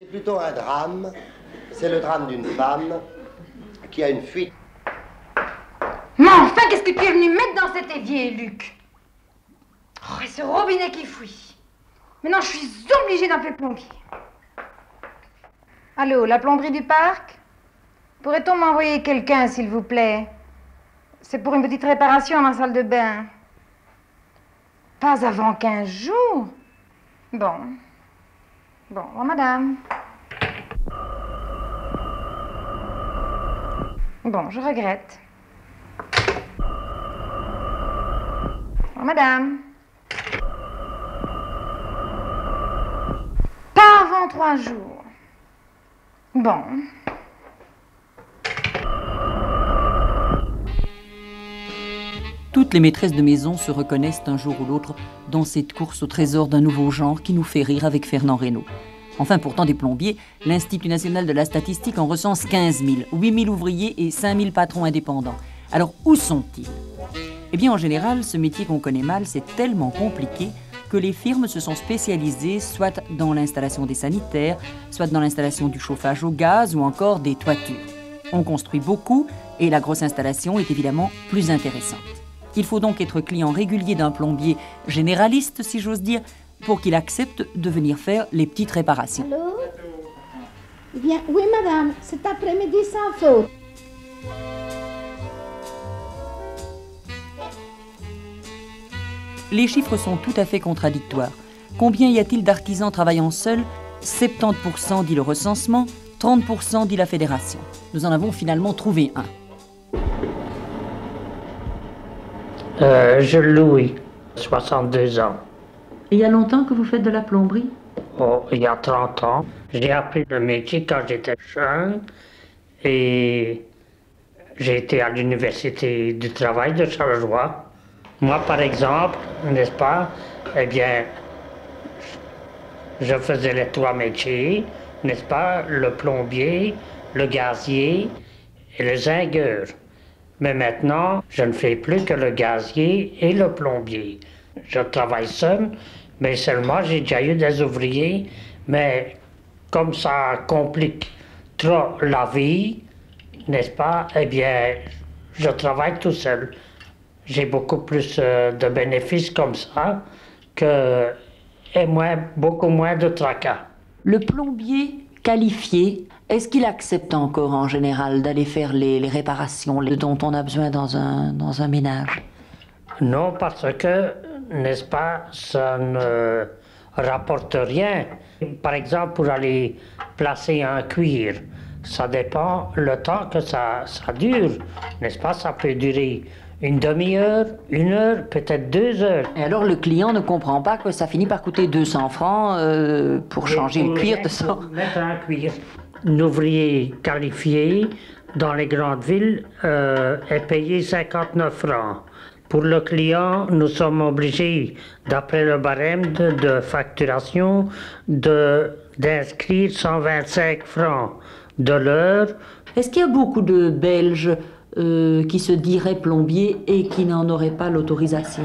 C'est plutôt un drame. C'est le drame d'une femme qui a une fuite. Mais enfin, qu'est-ce que tu es venu mettre dans cet évier, Luc? Oh, et ce robinet qui fouille. Maintenant, je suis obligée d'appeler le plombier. Allô, la plomberie du parc? Pourrait-on m'envoyer quelqu'un, s'il vous plaît? C'est pour une petite réparation dans la salle de bain. Pas avant 15 jours? Bon. Bon, madame. Bon, je regrette. Bon, madame. Pas avant 3 jours. Bon. Toutes les maîtresses de maison se reconnaissent un jour ou l'autre dans cette course au trésor d'un nouveau genre qui nous fait rire avec Fernand Reynaud. Enfin, pourtant des plombiers, l'Institut national de la statistique en recense 15 000, 8 000 ouvriers et 5 000 patrons indépendants. Alors, où sont-ils? Eh bien, en général, ce métier qu'on connaît mal, c'est tellement compliqué que les firmes se sont spécialisées soit dans l'installation des sanitaires, soit dans l'installation du chauffage au gaz ou encore des toitures. On construit beaucoup et la grosse installation est évidemment plus intéressante. Il faut donc être client régulier d'un plombier généraliste, si j'ose dire, pour qu'il accepte de venir faire les petites réparations. Allô? Eh bien, oui, madame, cet après-midi sans faute. Les chiffres sont tout à fait contradictoires. Combien y a-t-il d'artisans travaillant seuls? 70% dit le recensement, 30% dit la fédération. Nous en avons finalement trouvé un. Je Louis, 62 ans. Et il y a longtemps que vous faites de la plomberie? Oh, il y a 30 ans. J'ai appris le métier quand j'étais jeune et j'ai été à l'Université du travail de Charleroi. Moi, par exemple, n'est-ce pas, eh bien, je faisais les 3 métiers, n'est-ce pas, le plombier, le gazier et le zingueur. Mais maintenant, je ne fais plus que le gazier et le plombier. Je travaille seul, mais seulement j'ai déjà eu des ouvriers, mais comme ça complique trop la vie, n'est-ce pas, eh bien, je travaille tout seul. J'ai beaucoup plus de bénéfices comme ça et beaucoup moins de tracas. Le plombier qualifié, est-ce qu'il accepte encore en général d'aller faire les réparations dont on a besoin dans un ménage? Non, parce que, n'est-ce pas, ça ne rapporte rien. Par exemple, pour aller placer un cuir, ça dépend le temps que ça dure, n'est-ce pas? Ça peut durer une demi-heure, 1 heure, peut-être 2 heures. Et alors le client ne comprend pas que ça finit par coûter 200 francs pour changer le cuir de ça. Mettre un cuir. Un ouvrier qualifié dans les grandes villes est payé 59 francs. Pour le client, nous sommes obligés, d'après le barème de facturation, d'inscrire 125 francs de l'heure. Est-ce qu'il y a beaucoup de Belges qui se diraient plombiers et qui n'en auraient pas l'autorisation?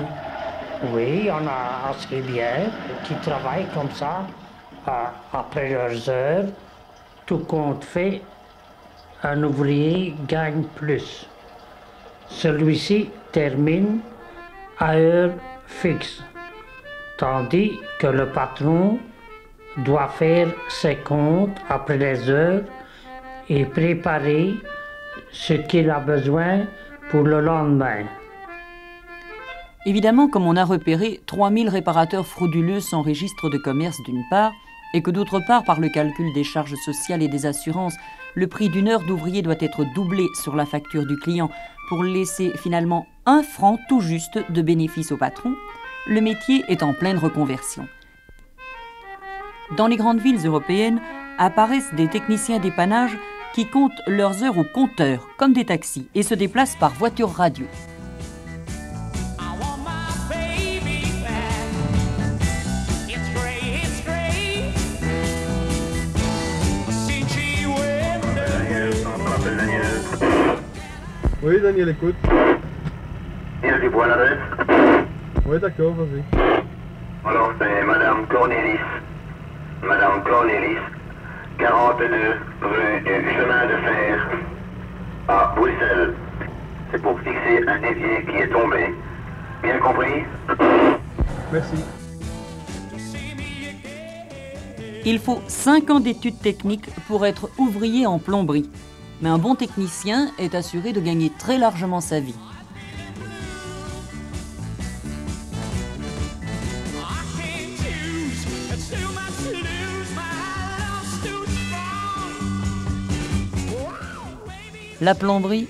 Oui, il y en a assez bien qui travaillent comme ça, après leurs heures. Tout compte fait, un ouvrier gagne plus. Celui-ci termine à heure fixe, tandis que le patron doit faire ses comptes après les heures et préparer ce qu'il a besoin pour le lendemain. Évidemment, comme on a repéré 3000 réparateurs frauduleux sans registre de commerce d'une part, et que d'autre part, par le calcul des charges sociales et des assurances, le prix d'une heure d'ouvrier doit être doublé sur la facture du client pour laisser finalement 1 franc tout juste de bénéfice au patron, le métier est en pleine reconversion. Dans les grandes villes européennes apparaissent des techniciens dépannage qui comptent leurs heures au compteur, comme des taxis, et se déplacent par voiture radio. Oui, Daniel, écoute. Il du point d'adresse. Oui, d'accord, vas-y. Alors, c'est Madame Cornelis. Madame Cornelis, 42 rue du Chemin de Fer à Bruxelles. C'est pour fixer un évier qui est tombé. Bien compris? Merci. Il faut 5 ans d'études techniques pour être ouvrier en plomberie. Mais un bon technicien est assuré de gagner très largement sa vie. La plomberie?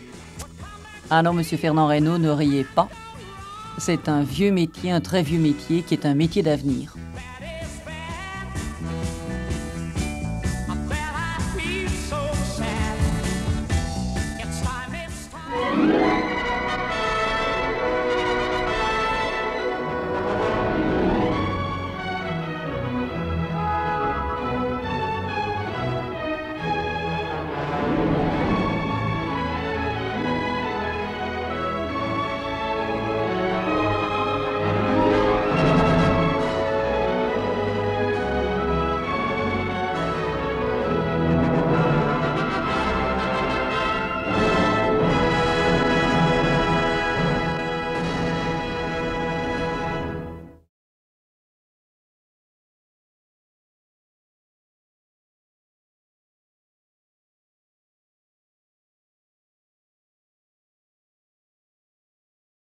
Ah non, monsieur Fernand Reynaud, ne riez pas. C'est un vieux métier, un très vieux métier, qui est un métier d'avenir.